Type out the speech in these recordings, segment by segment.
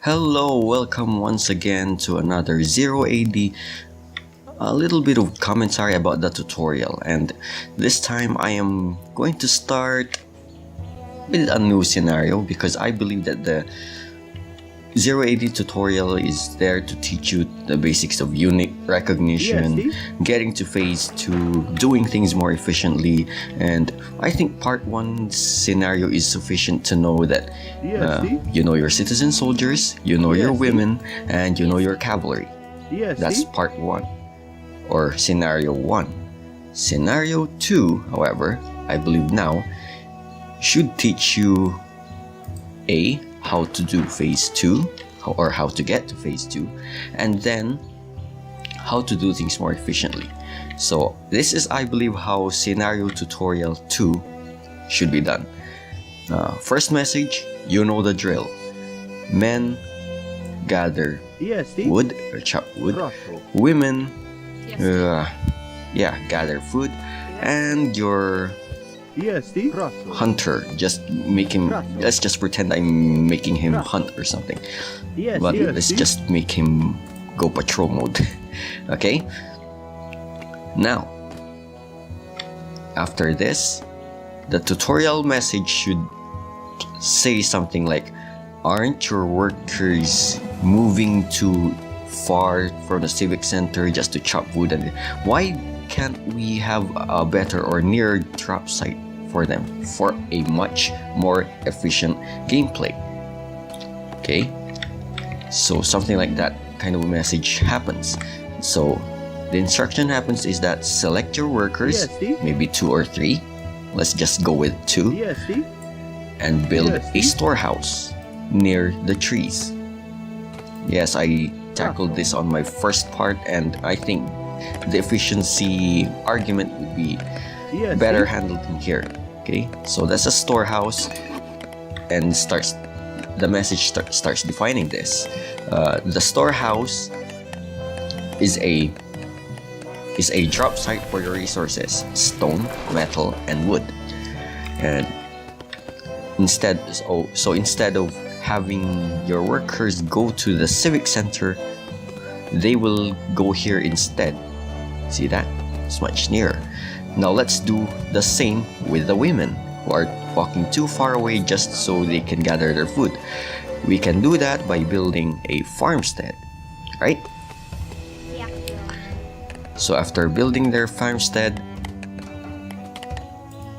Hello, welcome once again to another Zero AD. A little bit of commentary about the tutorial, and this time I am going to start with a new scenario because I believe that the Zero AD tutorial is there to teach you the basics of unit recognition, getting to phase 2, doing things more efficiently, and I think part 1 scenario is sufficient to know that you know your citizen soldiers, you know your women, and you know your cavalry. That's part 1, or scenario 1. Scenario 2, however, I believe now, should teach you A, how to do phase 2 or how to get to phase 2, and then how to do things more efficiently. So this is, I believe, how scenario tutorial 2 should be done. First message, you know the drill. Men gather wood or chop wood. Women gather food, and your hunter, just make him, let's just pretend I'm making him hunt or something, but let's just make him go patrol mode. Okay, now after this, the tutorial message should say something like, aren't your workers moving too far from the civic center just to chop wood, and why can't we have a better or near drop site for them for a much more efficient gameplay? Okay, so something like that kind of message happens. So the instruction happens is that select your workers, maybe 2 or 3, let's just go with 2, and build a storehouse near the trees. Yes, I tackled this on my first part, and I think the efficiency argument would be better handled in here. Okay, so that's a storehouse, and the message starts defining this. The storehouse is a drop site for your resources: stone, metal, and wood. And instead of having your workers go to the civic center, they will go here instead. See that? It's much nearer. Now let's do the same with the women who are walking too far away just so they can gather their food. We can do that by building a farmstead, right? So after building their farmstead,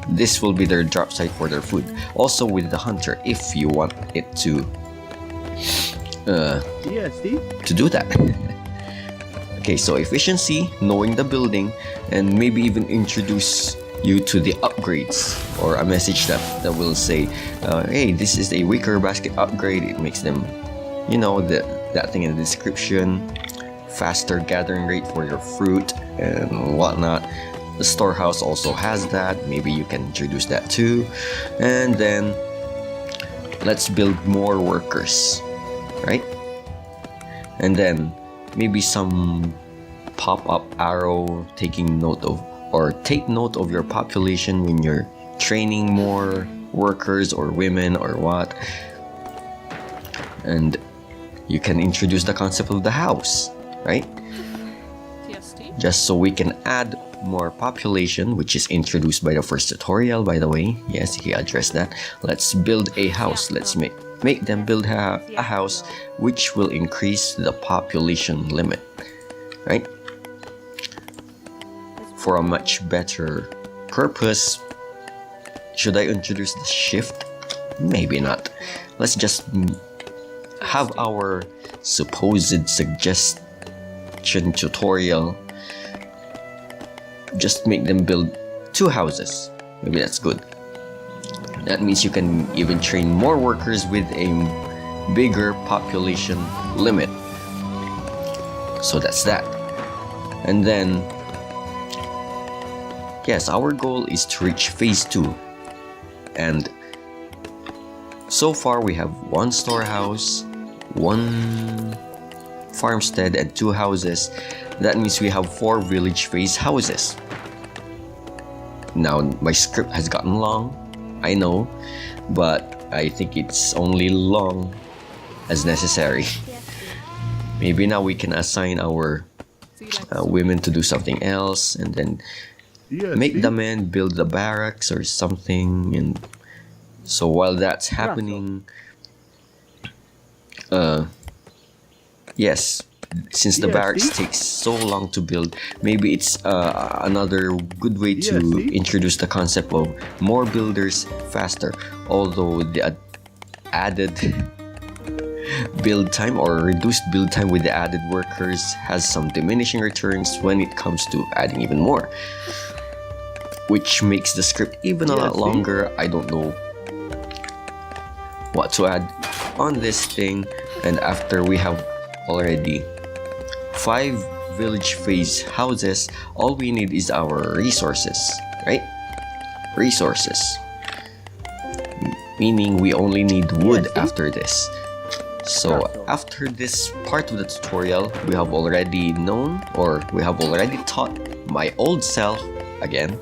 this will be their drop site for their food. Also with the hunter, if you want it to do that. Okay, so efficiency, knowing the building, and maybe even introduce you to the upgrades, or a message that will say, hey, this is a wicker basket upgrade. It makes them, you know, that thing in the description, faster gathering rate for your fruit and whatnot. The storehouse also has that. Maybe you can introduce that too. And then let's build more workers, right? And then maybe some pop-up arrow taking note of, or take note of your population when you're training more workers or women or what. And you can introduce the concept of the house, right? Just so we can add more population, which is introduced by the first tutorial, by the way. Yes, he addressed that. Let's build a house. Let's make them build a house which will increase the population limit, right? For a much better purpose, should I introduce the shift? Maybe not. Let's just have our supposed suggestion tutorial just make them build 2 houses. Maybe that's good. That means you can even train more workers with a bigger population limit. So that's that. And then, yes, our goal is to reach phase 2. And so far we have 1 storehouse, 1 farmstead, and 2 houses. That means we have 4 village phase houses. Now my script has gotten long, I know, but I think it's only long as necessary. Maybe now we can assign our women to do something else, and then Yeah, make see? the men build the barracks or something. And so while that's happening, yes, since the Yeah, barracks see? takes so long to build, maybe it's another good way to Yeah, see? introduce the concept of more builders faster. Although the added build time or reduced build time with the added workers has some diminishing returns when it comes to adding even more, which makes the script even a Yeah, lot see? longer. I don't know what to add on this thing. And after we have already 5 village phase houses, all we need is our resources, right? Resources. Meaning we only need wood see? after this. So after this part of the tutorial, we have already known, or we have already taught my old self again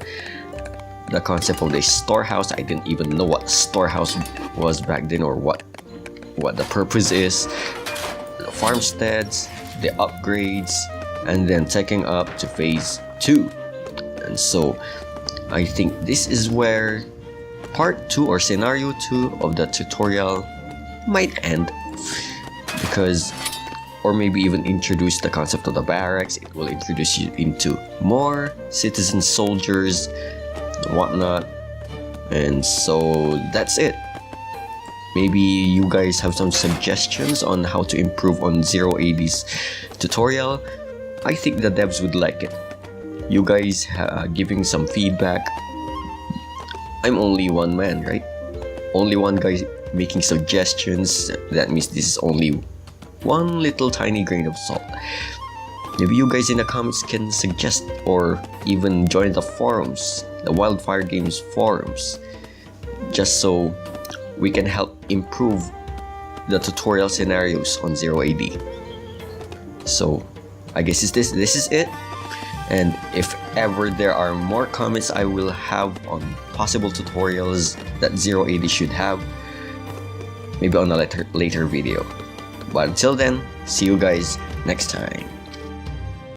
the concept of the storehouse. I didn't even know what storehouse was back then, or what the purpose is. The farmsteads, the upgrades, and then taking up to phase 2. And so I think this is where part 2 or scenario 2 of the tutorial might end, because, or maybe even introduce the concept of the barracks. It will introduce you into more citizen soldiers and whatnot. And so that's it. Maybe you guys have some suggestions on how to improve on Zero AD's tutorial. I think the devs would like it. You guys giving some feedback. I'm only one man, right? Only one guy making suggestions. That means this is only one little tiny grain of salt. Maybe you guys in the comments can suggest, or even join the forums, the Wildfire Games forums, just so we can help improve the tutorial scenarios on Zero AD. So I guess this is it. And if ever there are more comments I will have on possible tutorials that Zero AD should have, maybe on a later video. But until then, see you guys next time.